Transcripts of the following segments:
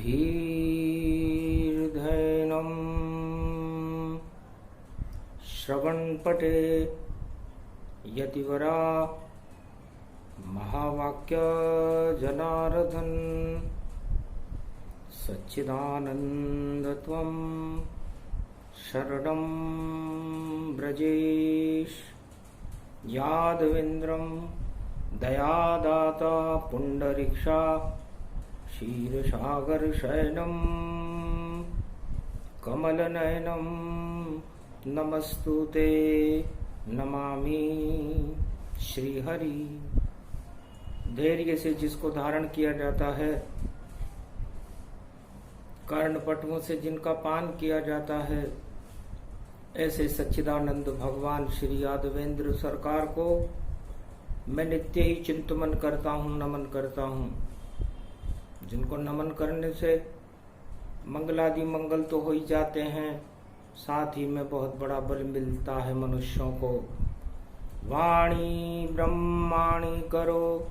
धीर्धैनं श्रवणपटे यतिवरा महावाक्य जनार्दन सच्चिदानन्दत्वं शरणं ब्रजेश यादवेन्द्रं दयादाता पुंडरीक्षा क्षीरसागरशयनं कमलनयनं नमस्तुते नमामि श्रीहरि। धैर्य से जिसको धारण किया जाता है, कर्णपटुओं से जिनका पान किया जाता है, ऐसे सच्चिदानंद भगवान श्री यादवेंद्र सरकार को मैं नित्य ही चिंतन करता हूँ, नमन करता हूँ। जिनको नमन करने से मंगलादि मंगल तो हो ही जाते हैं, साथ ही में बहुत बड़ा बल मिलता है मनुष्यों को। वाणी ब्रह्माणी करो,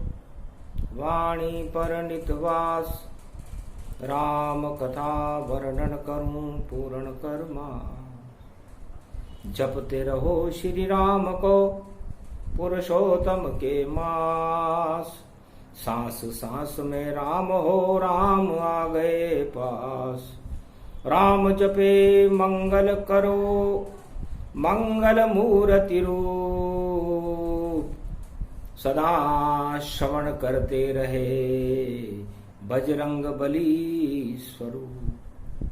वाणी पर नितवास, राम कथा वर्णन करूं पूर्ण कर्मा। जपते रहो श्री राम को पुरुषोत्तम के मास, सांस सांस में राम हो, राम आ गए पास। राम जपे मंगल करो, मंगल मूर्ति रूप, सदा श्रवण करते रहे बजरंग बली स्वरूप।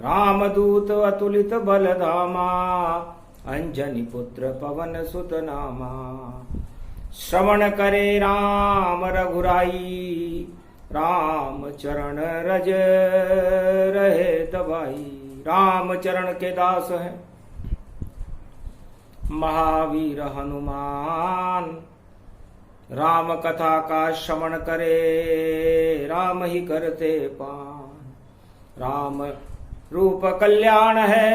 रामदूत अतुलित बलधामा, अंजनी पुत्र पवन सुत नामा। श्रवण करे राम रघुराई, राम चरण रज रहे दबाई। राम चरण के दास हैं महावीर हनुमान, राम कथा का श्रवण करे राम ही करते पान। राम रूप कल्याण है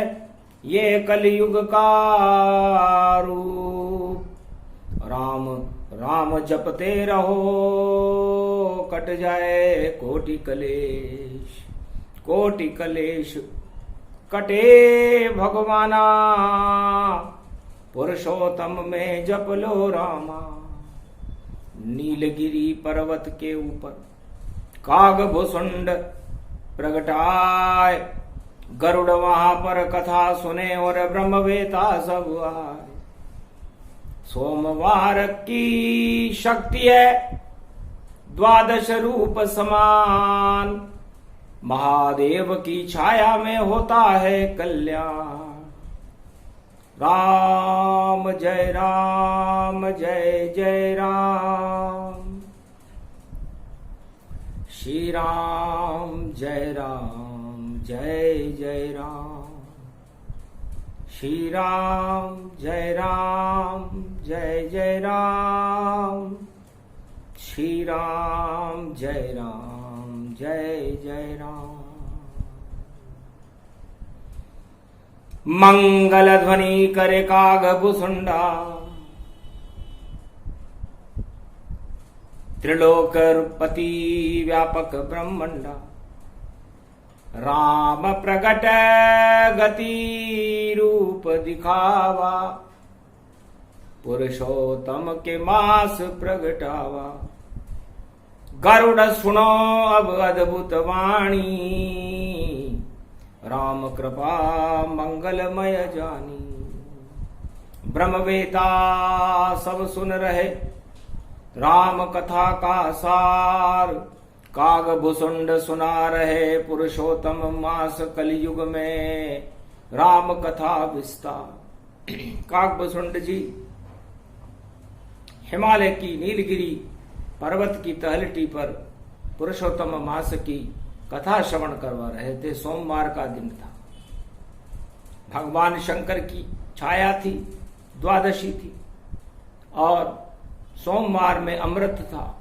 ये कलयुग का रूप, राम राम जपते रहो कट जाए कोटि कलेश। कोटि कलेश कटे भगवाना, पुरुषोत्तम में जप लो रामा। नीलगिरी पर्वत के ऊपर कागभुसुंड प्रगटाए, गरुड़ वहां पर कथा सुने और ब्रह्मवेता सब आए। सोमवार की शक्ति है द्वादश रूप समान, महादेव की छाया में होता है कल्याण। राम जय राम जय जय राम, श्री राम जय राम जय जय राम, श्री राम जय जय राम, श्री राम जय जय राम। मंगल ध्वनि करे कागभुसुंडा, त्रिलोकपति व्यापक ब्रह्मंडा। राम प्रगट गति रूप दिखावा, पुरुषोत्तम के मास प्रगटावा। गरुड़ सुनो अब अद्भुत वाणी, राम कृपा मंगलमय जानी। ब्रह्मवेता सब सुन रहे राम कथा का सार, कागभुसुंड सुना रहे पुरुषोत्तम मास कलयुग में राम कथा विस्तार। कागभुसुंड जी हिमालय की नीलगिरी पर्वत की तलहटी पर पुरुषोत्तम मास की कथा श्रवण करवा रहे थे। सोमवार का दिन था, भगवान शंकर की छाया थी, द्वादशी थी और सोमवार में अमृत था।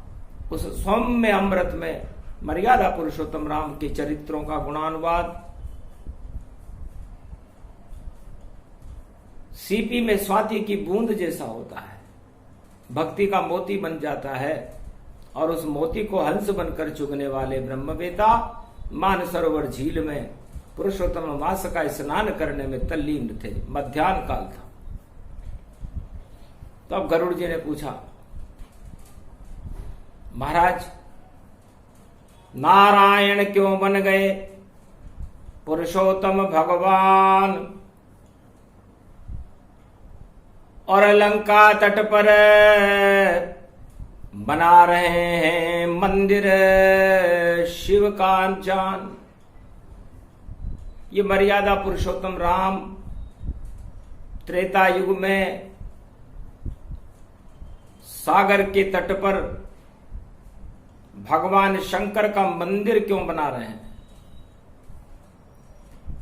उस सौम्य अमृत में मर्यादा पुरुषोत्तम राम के चरित्रों का गुणानुवाद, सीपी में स्वाति की बूंद जैसा होता है, भक्ति का मोती बन जाता है और उस मोती को हंस बनकर चुगने वाले ब्रह्मवेता मानसरोवर झील में पुरुषोत्तम मास का स्नान करने में तल्लीन थे। मध्याह्न काल था। तो अब गरुड़ जी ने पूछा, महाराज नारायण क्यों बन गए पुरुषोत्तम भगवान और लंका तट पर बना रहे हैं मंदिर शिव कांचन। ये मर्यादा पुरुषोत्तम राम त्रेता युग में सागर के तट पर भगवान शंकर का मंदिर क्यों बना रहे हैं?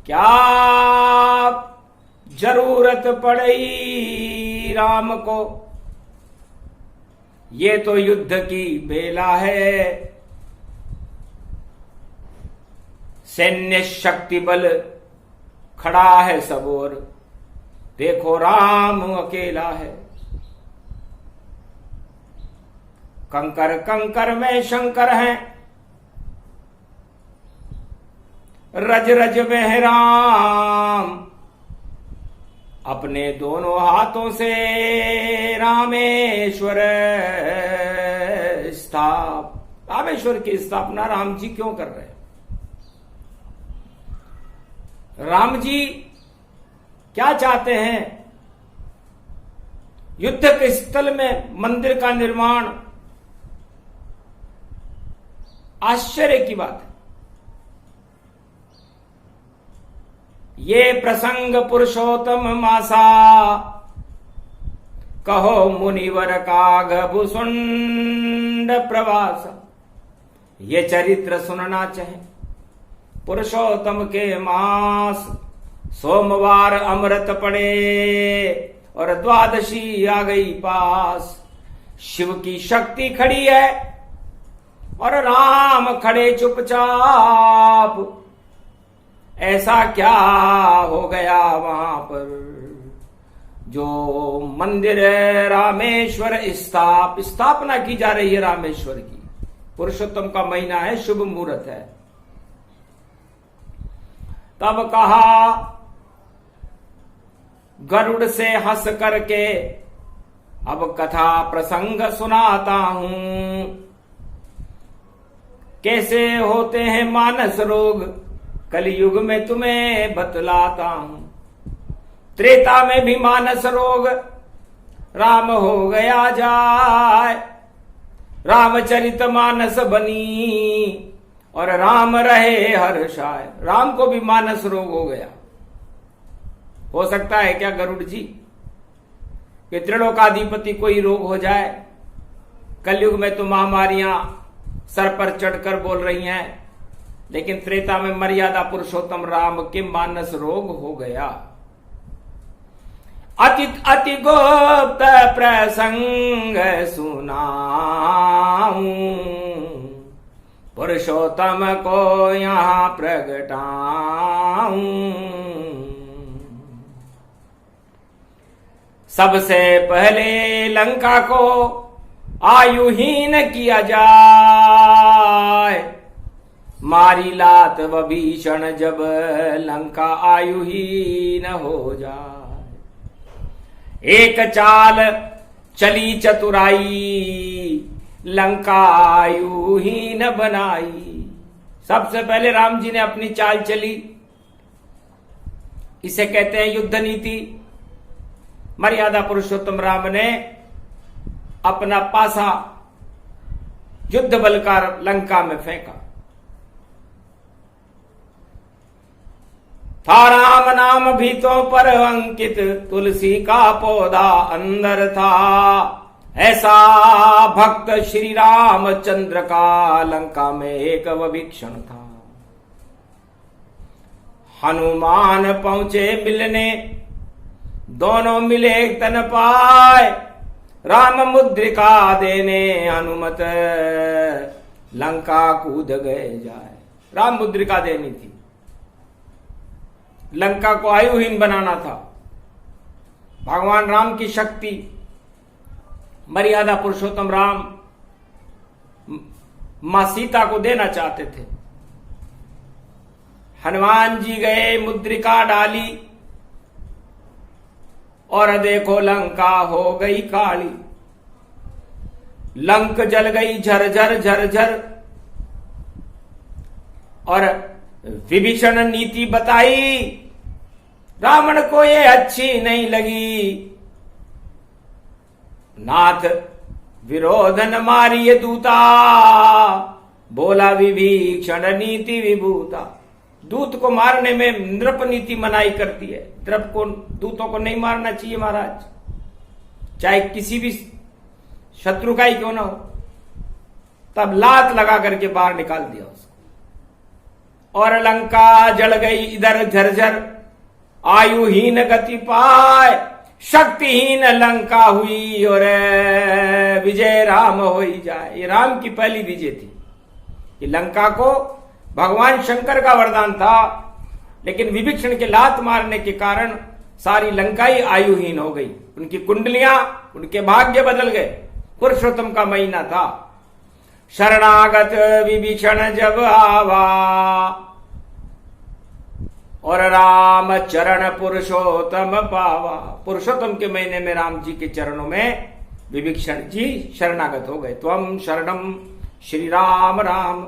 क्या जरूरत पड़ी राम को? ये तो युद्ध की बेला है। सैन्य शक्ति बल खड़ा है सब ओर, देखो राम अकेला है। कंकर कंकर में शंकर हैं, रज रज में है राम। अपने दोनों हाथों से रामेश्वर रामेश्वर की स्थापना राम जी क्यों कर रहे हैं? राम जी क्या चाहते हैं? युद्ध के स्थल में मंदिर का निर्माण आश्चर्य की बात है। ये प्रसंग पुरुषोत्तम मासा कहो मुनिवर काग भुसुंड प्रवास। ये चरित्र सुनना चाहे पुरुषोत्तम के मास। सोमवार अमृत पड़े और द्वादशी आ गई पास। शिव की शक्ति खड़ी है और राम खड़े चुपचाप। ऐसा क्या हो गया वहां पर जो मंदिर रामेश्वर स्थापना की जा रही है रामेश्वर की। पुरुषोत्तम का महीना है, शुभ मुहूर्त है। तब कहा गरुड़ से हंस करके, अब कथा प्रसंग सुनाता हूं। कैसे होते हैं मानस रोग, कलयुग में तुम्हें बतलाता हूं। त्रेता में भी मानस रोग राम हो गया जाय। रामचरित मानस बनी और राम रहे हर्षाय। राम को भी मानस रोग हो गया। हो सकता है क्या गरुड़ जी कि त्रिलोकाधिपति कोई रोग हो जाए? कलयुग में तो महामारियां सर पर चढ़कर बोल रही हैं, लेकिन त्रेता में मर्यादा पुरुषोत्तम राम के मानस रोग हो गया। अति अति गुप्त प्रसंग सुनाऊं, पुरुषोत्तम को यहां प्रगटाऊं। सबसे पहले लंका को आयुहीन किया जाए। मारी लात विभीषण जब लंका आयुहीन हो जाए। एक चाल चली चतुराई, लंका आयुहीन बनाई। सबसे पहले राम जी ने अपनी चाल चली। इसे कहते हैं युद्ध नीति। मर्यादा पुरुषोत्तम राम ने अपना पासा युद्ध बल का लंका में फेंका। था राम नाम भीतों पर अंकित, तुलसी का पौधा अंदर था। ऐसा भक्त श्री रामचंद्र का लंका में एक विभीषण था। हनुमान पहुंचे मिलने, दोनों मिले तन पाए। राम मुद्रिका देने हनुमत लंका कूद गए जाए। राम मुद्रिका देनी थी, लंका को आयुहीन बनाना था। भगवान राम की शक्ति मर्यादा पुरुषोत्तम राम मां सीता को देना चाहते थे। हनुमान जी गए, मुद्रिका डाली और देखो लंका हो गई काली। लंक जल गई झरझर झरझर। और विभीषण नीति बताई, रावण को ये अच्छी नहीं लगी। नाथ विरोध न मारिय दूता, बोला विभीषण नीति विभूता। दूत को मारने में नृप नीति मनाही करती है। नृप को, दूतों को नहीं मारना चाहिए महाराज, चाहे किसी भी शत्रु का ही क्यों ना हो। तब लात लगा करके बाहर निकाल दिया उसको। और लंका जल गई इधर झरझर, आयुहीन गति पाए, शक्तिहीन लंका हुई और विजय राम हो ही जाए। ये राम की पहली विजय थी। ये लंका को भगवान शंकर का वरदान था, लेकिन विभीषण के लात मारने के कारण सारी लंका ही आयुहीन हो गई। उनकी कुंडलियां, उनके भाग्य बदल गए। पुरुषोत्तम का महीना था। शरणागत विभीषण जब आवा, और राम चरण पुरुषोत्तम पावा। पुरुषोत्तम के महीने में राम जी के चरणों में विभीषण जी शरणागत हो गए। त्वम शरणम श्री राम राम,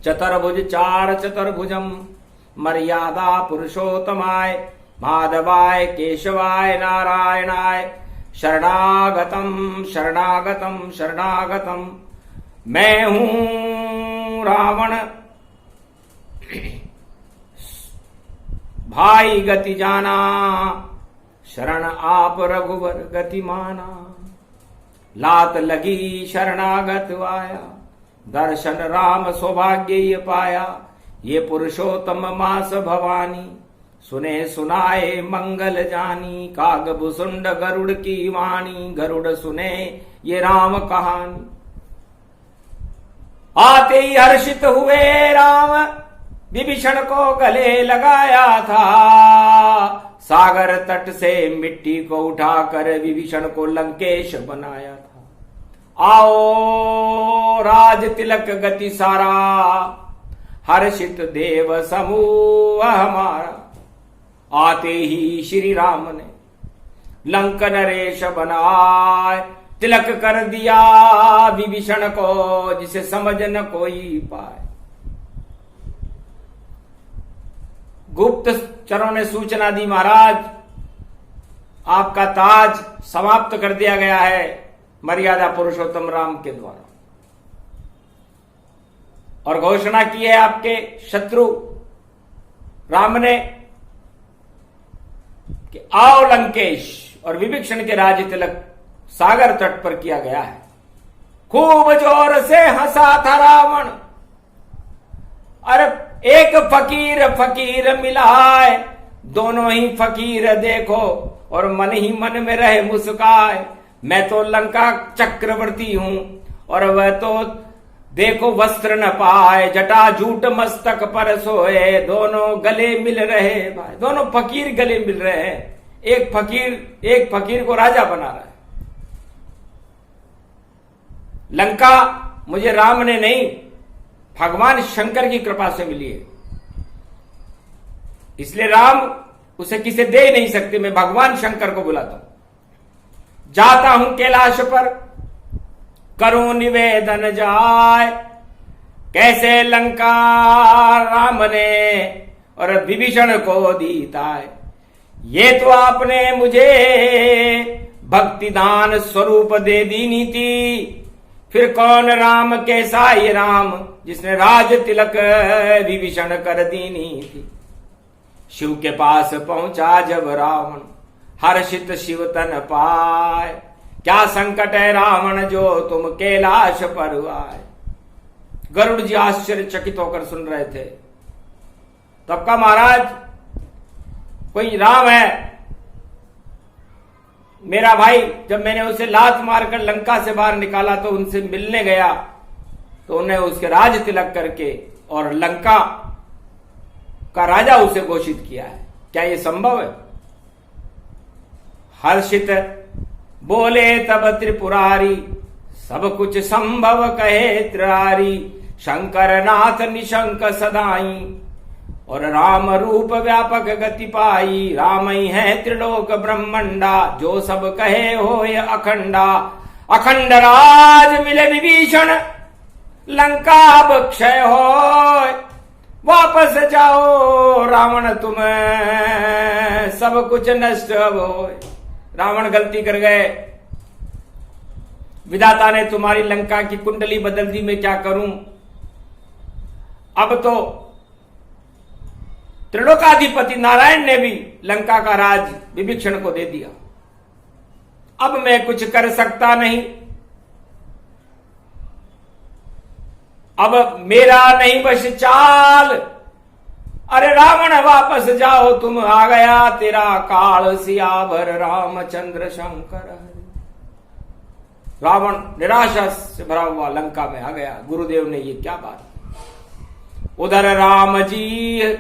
चतुर्भुज चार चतुर्भुजम, मर्यादा पुरुषोत्तमाय, माधवाय केशवाय नारायणाय, शरणागतम शरणागतम शरणागतम। मैं हूं रावण भाई गति जाना, शरण आप रघुवर गति माना। लात लगी शरणागत आया, दर्शन राम सौभाग्य ये पाया। ये पुरुषोत्तम मास भवानी, सुने सुनाए मंगल जानी। काग भुसुंड गरुड़ की वाणी, गरुड़ सुने ये राम कहानी। आते ही हर्षित हुए राम, विभीषण को गले लगाया था। सागर तट से मिट्टी को उठाकर विभीषण को लंकेश बनाया था। आओ राज तिलक गति सारा, हर्षित देव समूह हमारा। आते ही श्री राम ने लंक नरेश बनाए, तिलक कर दिया विभीषण को, जिसे समझ न कोई पाए। गुप्त चरों ने सूचना दी, महाराज आपका ताज समाप्त कर दिया गया है मर्यादा पुरुषोत्तम राम के द्वारा। और घोषणा की है आपके शत्रु राम ने कि आओ लंकेश। और विभीषण के राज तिलक सागर तट पर किया गया है। खूब जोर से हंसा था रावण, अरे एक फकीर फकीर मिलाए। दोनों ही फकीर देखो और मन ही मन में रहे मुस्काए। मैं तो लंका चक्रवर्ती हूं और वह तो देखो वस्त्र न पाए, जटा जूट मस्तक पर सोए। दोनों गले मिल रहे भाई, दोनों फकीर गले मिल रहे हैं। एक फकीर को राजा बना रहा है। लंका मुझे राम ने नहीं, भगवान शंकर की कृपा से मिली है, इसलिए राम उसे किसे दे नहीं सकते। मैं भगवान शंकर को बुलाता हूं। जाता हूं कैलाश पर, करूं निवेदन जाय। कैसे लंका राम ने और विभीषण को दीता है। ये तो आपने मुझे भक्ति दान स्वरूप दे दी नीति। फिर कौन राम कैसा ये राम, जिसने राज तिलक विभीषण कर दी नीति। शिव के पास पहुंचा जब रावण, हर्षित शिव तन पाए। क्या संकट है रावण जो तुम कैलाश पर आए। गरुड़ जी आश्चर्यचकित होकर सुन रहे थे। तब का महाराज कोई राम है मेरा भाई, जब मैंने उसे लात मारकर लंका से बाहर निकाला तो उनसे मिलने गया तो उन्हें उसके राज तिलक करके और लंका का राजा उसे घोषित किया है। क्या यह संभव है। हर्षित बोले तब त्रिपुरारी, सब कुछ संभव कहे त्रिरारी। शंकर नाथ निशंक सदाई, और राम रूप व्यापक गति पाई, राम ही है त्रिलोक ब्रह्मंडा, जो सब कहे होय अखंडा। अखंड राज मिले विभीषण, लंका अब क्षय होय, वापस जाओ रावण तुम, सब कुछ नष्ट होय। रावण गलती कर गए, विधाता ने तुम्हारी लंका की कुंडली बदल दी, मैं क्या करूं। अब तो त्रिलोकाधिपति नारायण ने भी लंका का राज विभीषण को दे दिया, अब मैं कुछ कर सकता नहीं, अब मेरा नहीं बस चाल। अरे रावण वापस जाओ तुम, आ गया तेरा काल, सियावर रामचंद्र शंकर। रावण निराशा से भरा हुआ लंका में आ गया। गुरुदेव ने ये क्या बात की। उधर राम जी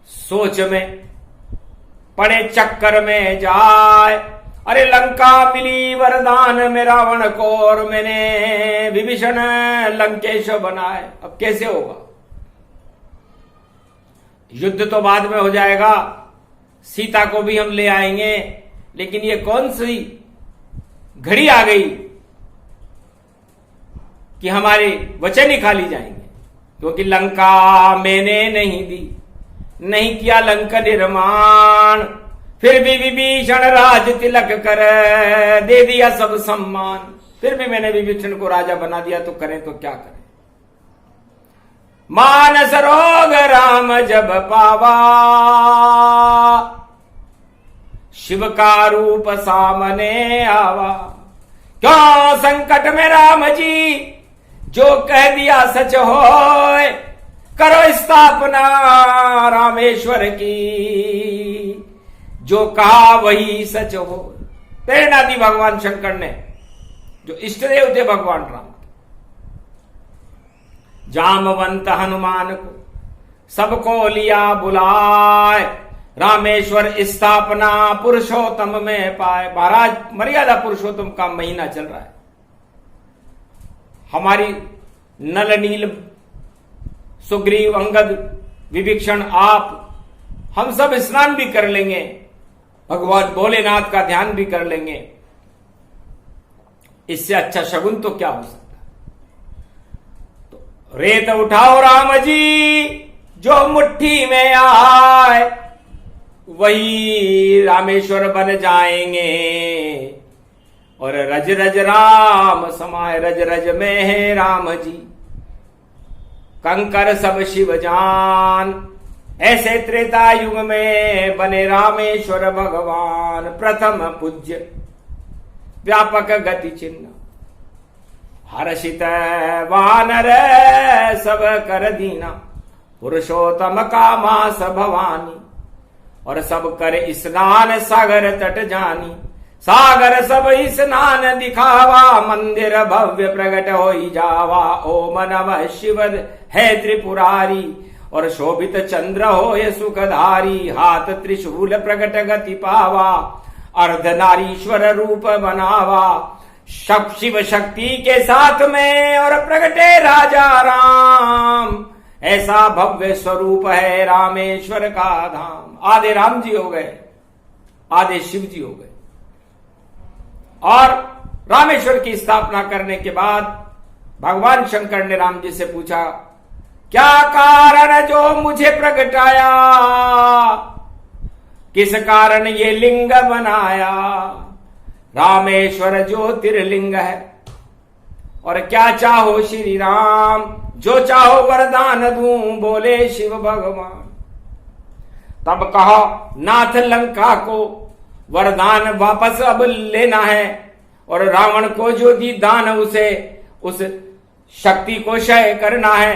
सोच में पड़े, चक्कर में जाए। अरे लंका मिली वरदान में रावण को, और मैंने विभीषण लंकेश बनाए, अब कैसे होगा। युद्ध तो बाद में हो जाएगा, सीता को भी हम ले आएंगे, लेकिन ये कौन सी घड़ी आ गई कि हमारे वचन ही खा ली जाएंगे। क्योंकि लंका मैंने नहीं दी, नहीं किया लंका निर्माण, फिर भी विभीषण राज तिलक कर दे दिया सब सम्मान। फिर भी मैंने विभीषण को राजा बना दिया, तो करें तो क्या करें। मानस रोग राम जब पावा, शिव का रूप सामने आवा। क्यों संकट में राम जी, जो कह दिया सच होय, करो स्थापना रामेश्वर की, जो कहा वही सच हो। प्रेरणा दी भगवान शंकर ने, जो इष्टदेव थे भगवान राम। जामवंत हनुमान को सबको लिया बुलाए, रामेश्वर स्थापना पुरुषोत्तम में पाए। महाराज मर्यादा पुरुषोत्तम का महीना चल रहा है, हमारी नल नील सुग्रीव अंगद विभीषण आप, हम सब स्नान भी कर लेंगे, भगवान भोलेनाथ का ध्यान भी कर लेंगे। इससे अच्छा शगुन तो क्या हो सकता। तो रेत उठाओ राम जी, जो मुट्ठी में आए, वही रामेश्वर बन जाएंगे। और रज रज राम समाए, रज रज में है राम जी, कंकर सब शिव जान। ऐसे त्रेता युग में बने रामेश्वर भगवान, प्रथम पूज्य व्यापक गति चिन्ह। हर्षित वानर सब कर दीना, पुरुषोत्तम का मास भवानी। और सब कर स्नान सागर तट जानी, सागर सब स्नान दिखावा। मंदिर भव्य प्रगट होई जावा, ओम नमः शिव है त्रिपुरारी। और शोभित चंद्र होय सुखधारी, हाथ त्रिशूल प्रगट गति पावा। अर्धनारीश्वर रूप बनावा, शिव शक्ति के साथ में और प्रगटे राजा राम। ऐसा भव्य स्वरूप है रामेश्वर का धाम। आधे राम जी हो गए, आधे शिव जी हो गए। और रामेश्वर की स्थापना करने के बाद भगवान शंकर ने राम जी से पूछा, क्या कारण जो मुझे प्रगटाया, किस कारण ये लिंग बनाया। रामेश्वर ज्योतिर्लिंग है, और क्या चाहो श्री राम, जो चाहो वरदान दूं, बोले शिव भगवान। तब कहा, नाथ लंका को वरदान वापस अब लेना है, और रावण को जो दी दान उसे, उस शक्ति को क्षय करना है।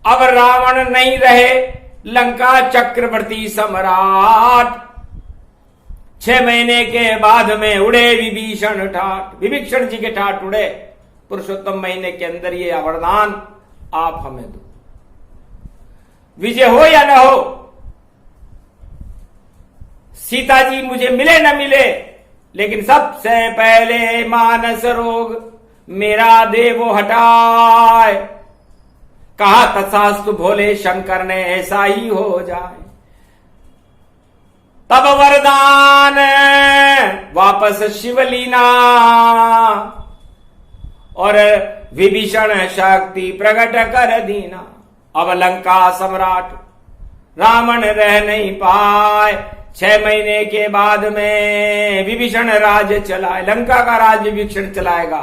अब रावण नहीं रहे लंका चक्रवर्ती सम्राट। 6 महीने के बाद में उड़े विभीषण ठाट, विभीषण जी के ठाट उड़े। पुरुषोत्तम महीने के अंदर ये वरदान आप हमें दो, विजय हो या न हो, सीता जी मुझे मिले न मिले, लेकिन सबसे पहले मानस रोग मेरा देवो हटाए। कहा तथास्तु भोले शंकर ने ऐसा ही हो जाए। तब वरदान वापस शिवलीना और विभीषण शक्ति प्रकट कर दीना। अब लंका सम्राट रावण रह नहीं पाए। 6 महीने के बाद में विभीषण राज्य चलाए, लंका का राज्य विभीषण चलाएगा।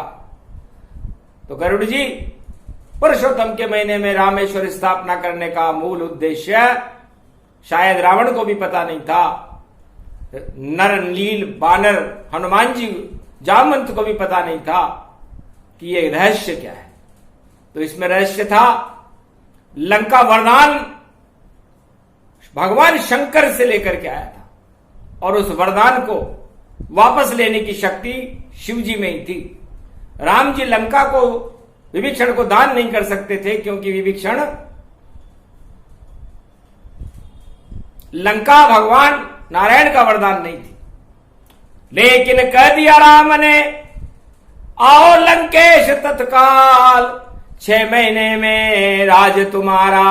तो गरुड़ जी पुरुषोत्तम के महीने में रामेश्वर स्थापना करने का मूल उद्देश्य शायद रावण को भी पता नहीं था, नर नील बानर हनुमान जी जामवंत को भी पता नहीं था कि ये रहस्य क्या है। तो इसमें रहस्य था लंका वरदान भगवान शंकर से लेकर के आया था और उस वरदान को वापस लेने की शक्ति शिव जी में ही थी। राम जी लंका को विभीषण को दान नहीं कर सकते थे क्योंकि विभीषण लंका भगवान नारायण का वरदान नहीं थी। लेकिन कह दिया राम ने, आओ लंकेश तत्काल, 6 महीने में राज तुम्हारा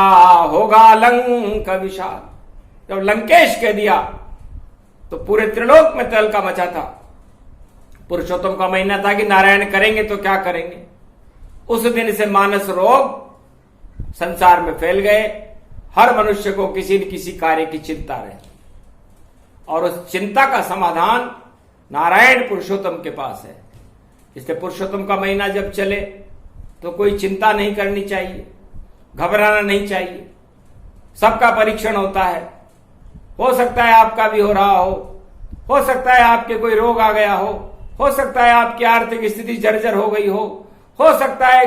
होगा लंका विशाल। जब लंकेश कह दिया तो पूरे त्रिलोक में तहलका मचा था। पुरुषोत्तम का महीना था कि नारायण करेंगे तो क्या करेंगे। उस दिन से मानस रोग संसार में फैल गए। हर मनुष्य को किसी न किसी कार्य की चिंता रहती और उस चिंता का समाधान नारायण पुरुषोत्तम के पास है। इसलिए पुरुषोत्तम का महीना जब चले तो कोई चिंता नहीं करनी चाहिए, घबराना नहीं चाहिए। सबका परीक्षण होता है। हो सकता है आपका भी हो रहा हो सकता है आपके कोई रोग आ गया हो सकता है आपकी आर्थिक स्थिति जर्जर हो गई हो सकता है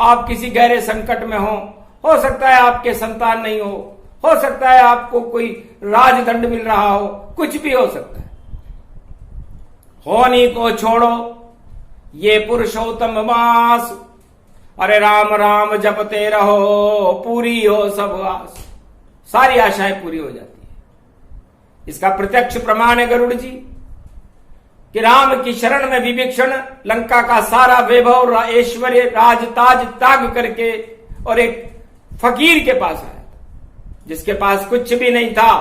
आप किसी गहरे संकट में हो सकता है आपके संतान नहीं हो सकता है आपको कोई राजदंड मिल रहा हो, कुछ भी हो सकता है। होनी को छोड़ो ये पुरुषोत्तम मास, अरे राम राम जपते रहो, पूरी हो सब आस। सारी आशाएं पूरी हो जाती है। इसका प्रत्यक्ष प्रमाण है गरुड़ जी कि राम की शरण में विभीषण लंका का सारा वैभव ऐश्वर्य राजताज त्याग करके और एक फकीर के पास आया था जिसके पास कुछ भी नहीं था।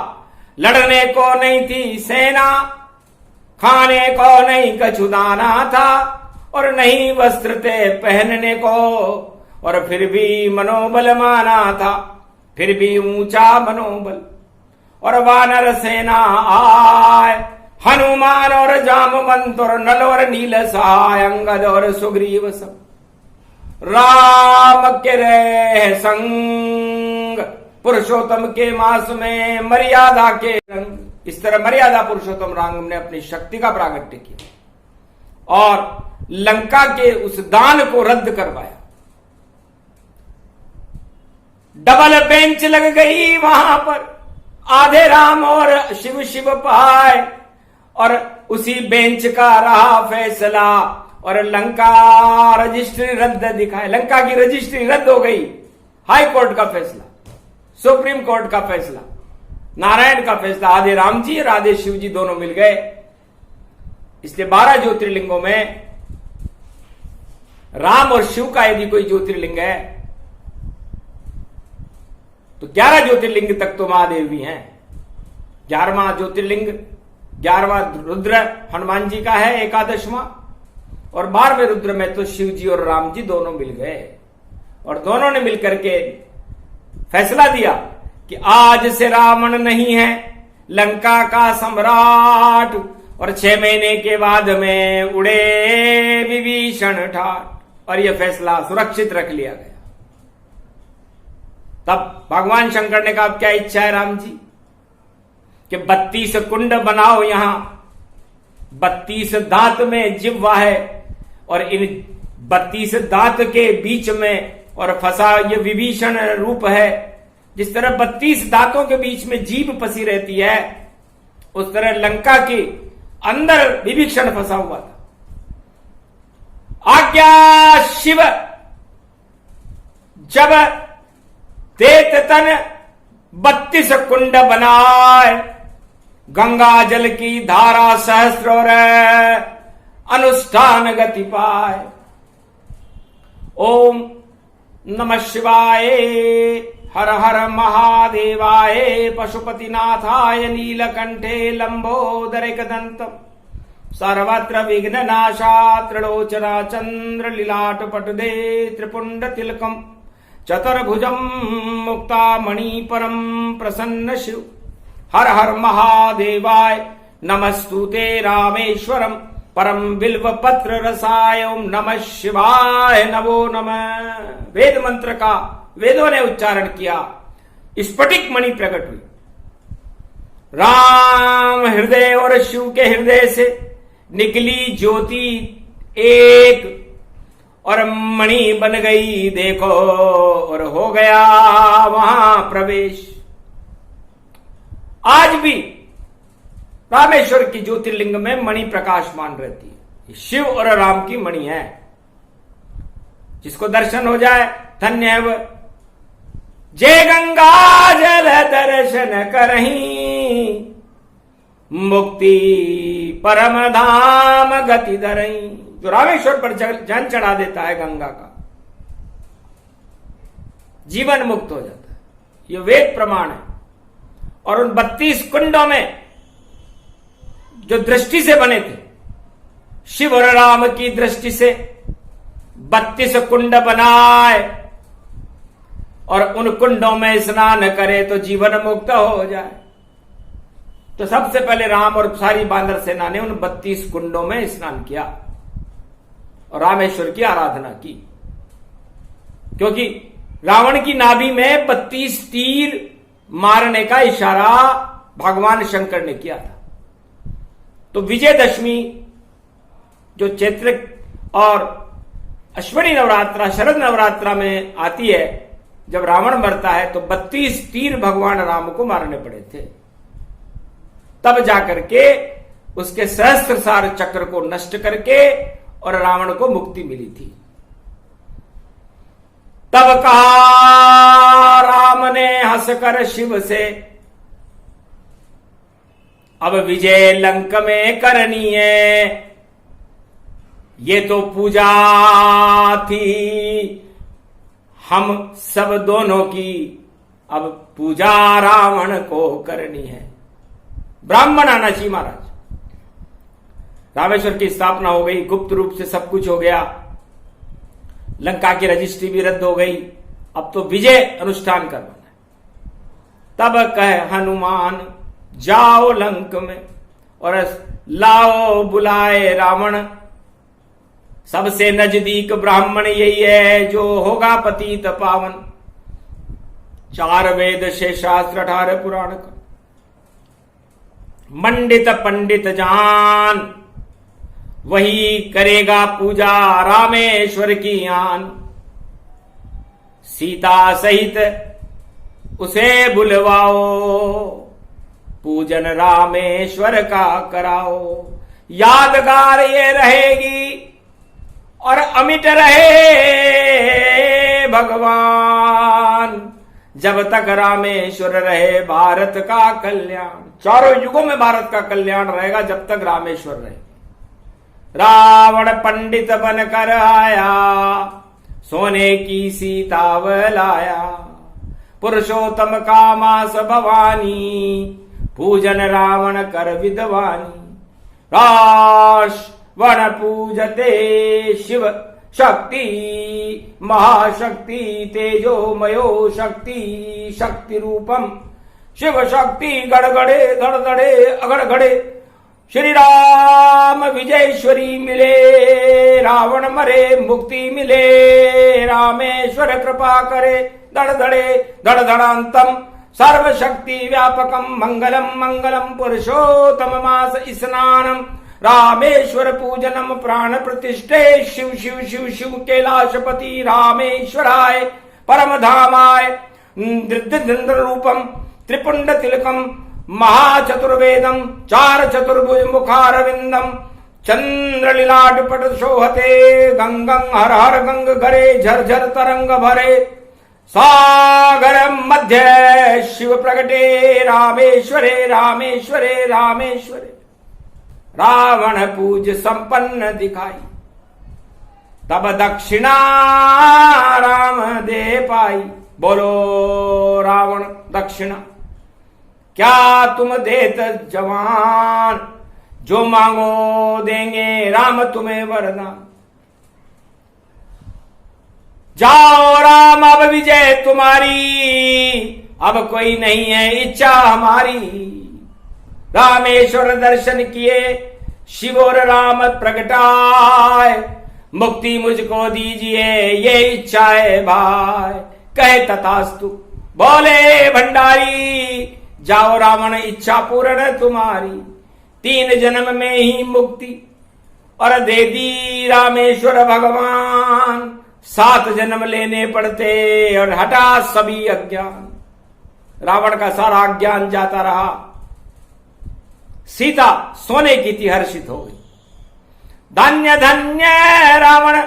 लड़ने को नहीं थी सेना, खाने को नहीं कछु दाना था और नहीं वस्त्र थे पहनने को, और फिर भी मनोबल माना था, फिर भी ऊंचा मनोबल। और वानर सेना आए, हनुमान और जामवंत और नल और नील सहाय, अंगद और सुग्रीव सब राम के रहे संग। पुरुषोत्तम के मास में मर्यादा के रंग। इस तरह मर्यादा पुरुषोत्तम राम ने अपनी शक्ति का प्रागट्य किया और लंका के उस दान को रद्द करवाया। डबल बेंच लग गई वहां पर, आधे राम और शिव शिव पाए, और उसी बेंच का रहा फैसला और लंका रजिस्ट्री रद्द दिखाए। लंका की रजिस्ट्री रद्द हो गई। हाई कोर्ट का फैसला, सुप्रीम कोर्ट का फैसला, नारायण का फैसला। आधे राम जी और आधे शिव जी दोनों मिल गए। इसलिए 12 ज्योतिर्लिंगों में राम और शिव का यदि कोई ज्योतिर्लिंग है तो 11 ज्योतिर्लिंग तक तो महादेव भी हैं। 11वां ज्योतिर्लिंग 11वां रुद्र हनुमान जी का है, 11वां, और 12वें रुद्र में तो शिव जी और राम जी दोनों मिल गए और दोनों ने मिलकर के फैसला दिया कि आज से रावण नहीं है लंका का सम्राट, और 6 महीने के बाद में उड़े विभीषण ठाट। और यह फैसला सुरक्षित रख लिया गया। तब भगवान शंकर ने कहा अब क्या इच्छा है राम जी कि 32 कुंड बनाओ, यहां 32 दांत में जिह्वा है और इन 32 दांत के बीच में और फंसा ये विभीषण रूप है। जिस तरह 32 दांतों के बीच में जीभ फंसी रहती है उस तरह लंका के अंदर विभीषण फंसा हुआ था। आज्ञा शिव, जब देत तन 32 कुंड बनाए, गंगा जल की धारा सहस्र और अनुष्ठान गति पाए। ओम नमः शिवाय। हर हर महादेवाय। पशुपतिनाथाय नीलकंठे लंबोदरैकदन्तम् सर्वत्र विघ्ननाशा त्रिलोचना चन्द्रलीलाटपटुदे त्रिपुण्डतिलकम् चतुर्भुजम् मुक्तामणिपरं प्रसन्न शिव। हर हर महादेवाय। नमस्तुते रामेश्वरम परम बिल्व पत्र रसाय। ओम नमः शिवाय। नमो नमः। वेद मंत्र का वेदों ने उच्चारण किया, स्फटिक मणि प्रकट हुई। राम हृदय और शिव के हृदय से निकली ज्योति एक और मणि बन गई, देखो, और हो गया वहां प्रवेश। आज भी रामेश्वर की ज्योतिर्लिंग में मणि प्रकाशमान रहती है। शिव और राम की मणि है, जिसको दर्शन हो जाए धन्य है वह। जय गंगा जल दर्शन करहीं, मुक्ति परम धाम गति धरहीं। जो रामेश्वर पर जन चढ़ा देता है गंगा का, जीवन मुक्त हो जाता है। ये वेद प्रमाण है। और उन 32 कुंडों में जो दृष्टि से बने थे, शिव और राम की दृष्टि से 32 कुंड बनाए और उन कुंडों में स्नान करे तो जीवन मुक्त हो जाए। तो सबसे पहले राम और सारी बांदर सेना ने उन 32 कुंडों में स्नान किया और रामेश्वर की आराधना की, क्योंकि रावण की नाभि में 32 तीर मारने का इशारा भगवान शंकर ने किया था। तो विजयदशमी जो चैत्र और अश्विनी नवरात्रा, शरद नवरात्रा में आती है, जब रावण मरता है तो 32 तीर भगवान राम को मारने पड़े थे। तब जाकर के उसके सहस्त्रसार चक्र को नष्ट करके और रावण को मुक्ति मिली थी। तब कहा राम ने हंसकर शिव से, अब विजय लंक में करनी है। ये तो पूजा थी हम सब दोनों की, अब पूजा रावण को करनी है। ब्राह्मण आना चाहिए महाराज। रामेश्वर की स्थापना हो गई, गुप्त रूप से सब कुछ हो गया, लंका की रजिस्ट्री भी रद्द हो गई। अब तो विजय अनुष्ठान करना है। तब कहे हनुमान जाओ लंक में और लाओ बुलाए रावण। सबसे नजदीक ब्राह्मण यही है जो होगा पतित पावन। 4 वेद से शास्त्र 18 पुराण का मंडित पंडित जान, वही करेगा पूजा रामेश्वर की आन। सीता सहित उसे बुलवाओ, पूजन रामेश्वर का कराओ। यादगार ये रहेगी और अमिट रहे भगवान, जब तक रामेश्वर रहे भारत का कल्याण। चारों युगों में भारत का कल्याण रहेगा जब तक रामेश्वर रहे। रावण पंडित बनकर आया, सोने की सीता लाया। पुरुषोत्तम का मास भवानी, पूजन रावण कर विद्वानी। रावण पूजते शिव शक्ति, महाशक्ति तेजोमयो शक्ति। शक्ति रूपम शिव शक्ति, गड़गड़े धड़धड़े अगड़गड़े। श्री राम विजयेश्वरी मिले, रावण मरे मुक्ति मिले। रामेश्वर कृपा करे, धड़धड़े धड़धड़ांतम सर्वशक्ति व्यापकम। मंगलम मंगलम पुरुषोत्तम मास स्नानम। रामेश्वर पूजनम प्राण प्रतिष्ठे। शिव शिव शिव शिव कैलाशपति रामेश्वराय परम धामाय। दृद्र रूपम त्रिपुंड तिलकम महाचतुर्वेदम। 4 चतुर्भुज मुखारविंदम। चंद्रलीलाट पट शोभते। गंगं हर हर गंग घरे, झरझर तरंग भरे। सागर मध्य शिव प्रगटे, रामेश्वरे रामेश्वरे रामेश्वरे। रावण पूज संपन्न दिखाई। तब दक्षिणा राम दे पाई। बोलो रावण दक्षिणा, क्या तुम देत जवान, जो मांगो देंगे राम तुम्हें वरदान। जाओ राम अब विजय तुम्हारी, अब कोई नहीं है इच्छा हमारी। रामेश्वर दर्शन किए शिव और राम प्रगटाए, मुक्ति मुझको दीजिए ये इच्छा है भाई। कहे तथास्तु बोले भंडारी, जाओ रावण इच्छा पूर्ण तुम्हारी। 3 जन्म में ही मुक्ति और दे दी रामेश्वर भगवान, 7 जन्म लेने पड़ते और हटा सभी अज्ञान। रावण का सारा अज्ञान जाता रहा। सीता सोने की थी, हर्षित हो गई। धन्य धन्य रावण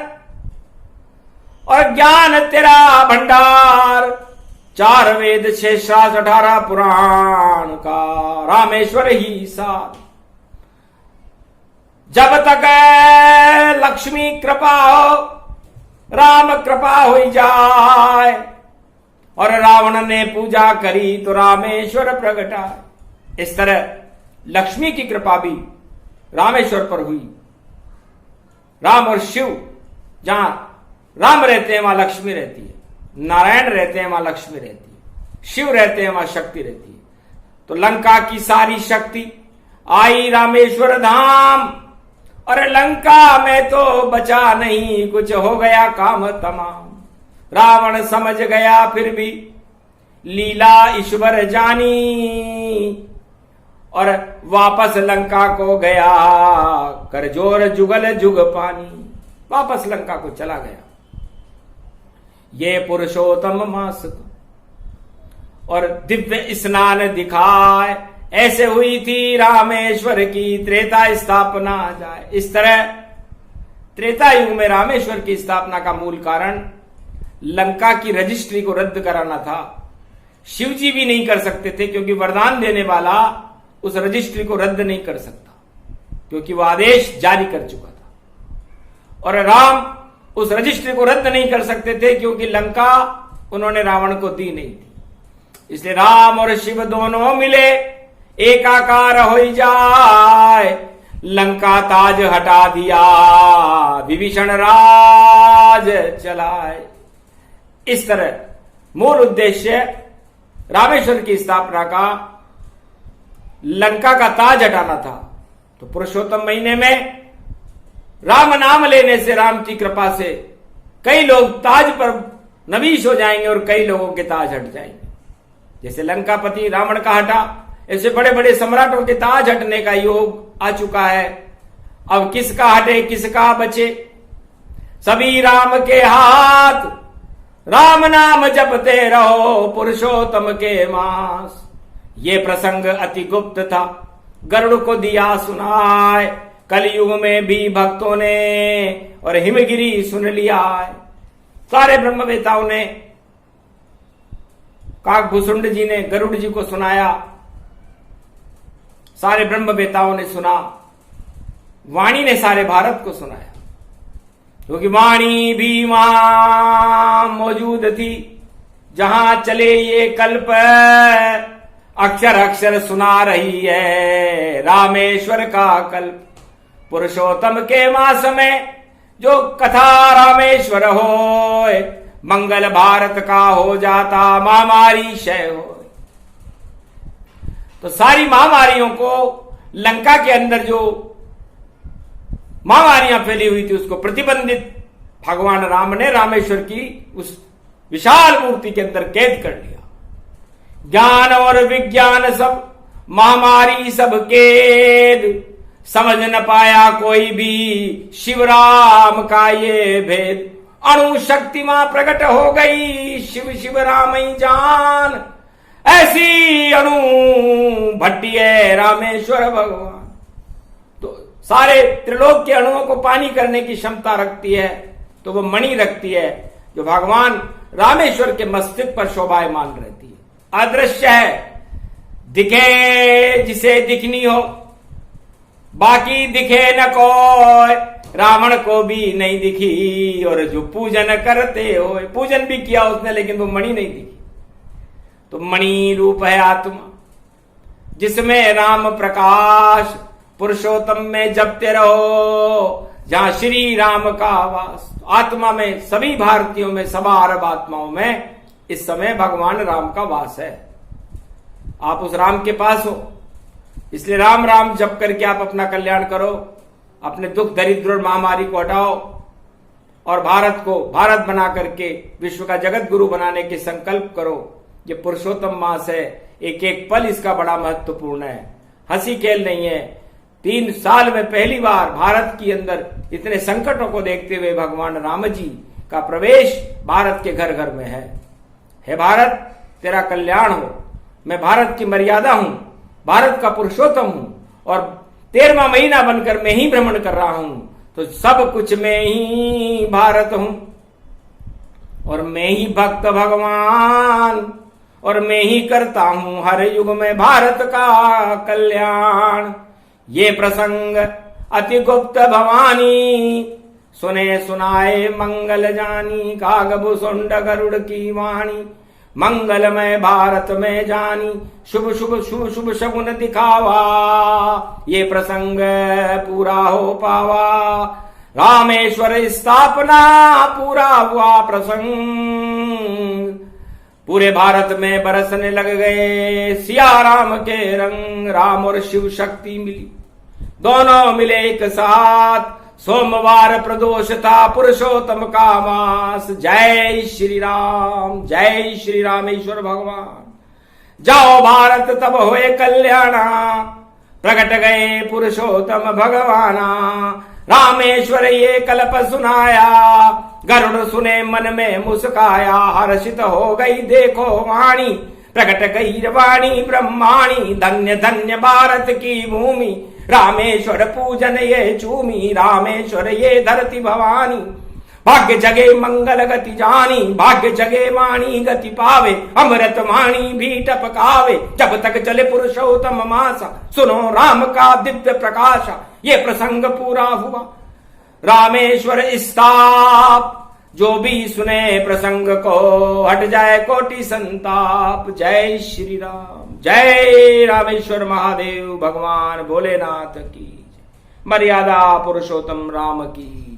और ज्ञान तेरा भंडार, 4 वेद 6 शास्त्र 18 पुराण का रामेश्वर ही सार। जब तक लक्ष्मी कृपा हो राम कृपा हो जाए, और रावण ने पूजा करी तो रामेश्वर प्रगटाए। इस तरह लक्ष्मी की कृपा भी रामेश्वर पर हुई। राम और शिव, जहां राम रहते हैं वहां लक्ष्मी रहती है, नारायण रहते हैं वहां लक्ष्मी रहती है, शिव रहते हैं वहां शक्ति रहती है। तो लंका की सारी शक्ति आई रामेश्वर धाम, और लंका में तो बचा नहीं कुछ, हो गया काम तमाम। रावण समझ गया फिर भी लीला ईश्वर जानी, और वापस लंका को गया कर जोर जुगल जुग पानी। वापस लंका को चला गया। ये पुरुषोत्तम मास और दिव्य स्नान दिखाए, ऐसे हुई थी रामेश्वर की त्रेता स्थापना जाए। इस तरह त्रेता युग में रामेश्वर की स्थापना का मूल कारण लंका की रजिस्ट्री को रद्द कराना था। शिवजी भी नहीं कर सकते थे, क्योंकि वरदान देने वाला उस रजिस्ट्री को रद्द नहीं कर सकता, क्योंकि वह आदेश जारी कर चुका था। और राम उस रजिस्ट्री को रद्द नहीं कर सकते थे, क्योंकि लंका उन्होंने रावण को दी नहीं थी। इसलिए राम और शिव दोनों मिले एकाकार हो जाए, लंका ताज हटा दिया विभीषण राज चलाए। इस तरह मूल उद्देश्य रामेश्वर की स्थापना का लंका का ताज हटाना था। तो पुरुषोत्तम महीने में राम नाम लेने से, राम की कृपा से कई लोग ताज पर नवीश हो जाएंगे और कई लोगों के ताज हट जाएंगे। जैसे लंकापति रावण का हटा, ऐसे बड़े बड़े सम्राटों के ताज हटने का योग आ चुका है। अब किसका हटे किसका बचे, सभी राम के हाथ, राम नाम जपते रहो पुरुषोत्तम के मास। ये प्रसंग अति गुप्त था, गरुड़ को दिया सुनाए, कलयुग में भी भक्तों ने और हिमगिरी सुन लिया है। सारे ब्रह्मवेताओं ने, काकभूषुंड जी ने गरुड़ जी को सुनाया, सारे ब्रह्मवेताओं ने सुना, वाणी ने सारे भारत को सुनाया, क्योंकि वाणी भी वहां मौजूद थी जहां चले ये कल्प, अक्षर अक्षर सुना रही है रामेश्वर का कल्प। पुरुषोत्तम के मास में जो कथा रामेश्वर हो, मंगल भारत का हो जाता महामारी क्षय हो। तो सारी महामारियों को, लंका के अंदर जो महामारियां फैली हुई थी उसको प्रतिबंधित भगवान राम ने रामेश्वर की उस विशाल मूर्ति के अंदर कैद कर लिया। ज्ञान और विज्ञान सब, महामारी सब कैद, समझ न पाया कोई भी शिवराम का ये भेद। अणु शक्ति मां प्रकट हो गई, शिव शिव राम ही जान, ऐसी अणु भट्टी है रामेश्वर भगवान। तो सारे त्रिलोक के अणुओं को पानी करने की क्षमता रखती है, तो वो मणि रखती है जो भगवान रामेश्वर के मस्तिष्क पर शोभायमान रहती है। अदृश्य है, दिखे जिसे दिखनी हो, बाकी दिखे न कोई, रावण को भी नहीं दिखी। और जो पूजन करते हो, पूजन भी किया उसने लेकिन वो मणि नहीं दिखी। तो मणि रूप है आत्मा, जिसमें राम प्रकाश, पुरुषोत्तम में जपते रहो, जहां श्री राम का वास। आत्मा में सभी भारतीयों में, सवा अरब आत्माओं में इस समय भगवान राम का वास है। आप उस राम के पास हो, इसलिए राम राम जप करके आप अपना कल्याण करो, अपने दुख दरिद्र और महामारी को हटाओ और भारत को भारत बना करके विश्व का जगत गुरु बनाने के संकल्प करो। ये पुरुषोत्तम मास है, एक एक पल इसका बड़ा महत्वपूर्ण है, हंसी खेल नहीं है। 3 साल में पहली बार भारत के अंदर इतने संकटों को देखते हुए भगवान राम जी का प्रवेश भारत के घर घर में है। हे भारत, तेरा कल्याण हो। मैं भारत की मर्यादा हूं, भारत का पुरुषोत्तम हूं और 13वां महीना बनकर मैं ही भ्रमण कर रहा हूं, तो सब कुछ मैं ही भारत हूं और मैं ही भक्त भगवान और मैं ही करता हूं हर युग में भारत का कल्याण। ये प्रसंग अति गुप्त भवानी, सुने सुनाए मंगल जानी, कागभूषुंड गरुड़ की वाणी, मंगलमय भारत में जानी, शुभ शुभ शुभ शुभ शगुन दिखावा, ये प्रसंग पूरा हो पावा। रामेश्वर स्थापना पूरा हुआ प्रसंग, पूरे भारत में बरसने लग गए सिया राम के रंग। राम और शिव शक्ति मिली, दोनों मिले एक साथ। सोमवार प्रदोष था पुरुषोत्तम का मास। जय श्री रामेश्वर भगवान। जाओ भारत तब होए कल्याणा, प्रकट गए पुरुषोत्तम भगवाना। रामेश्वर ये कल्प सुनाया, गरुड़ सुने मन में मुस्काया। हर्षित हो गई देखो वाणी, प्रकट गई वाणी ब्रह्माणी। धन्य धन्य भारत की भूमि, रामेश्वर पूजन ये चूमी। रामेश्वर ये धरती भवानी, भाग्य जगे मंगल गति जानी। भाग्य जगे वाणी गति पावे, अमृत वाणी भी टपकावे। जब तक चले पुरुषोत्तम मासा, सुनो राम का दिव्य प्रकाशा। ये प्रसंग पूरा हुआ रामेश्वर स्थाप, जो भी सुने प्रसंग को हट जाए कोटि संताप। जय श्री राम, जय रामेश्वर महादेव भगवान भोलेनाथ की, मर्यादा पुरुषोत्तम राम की।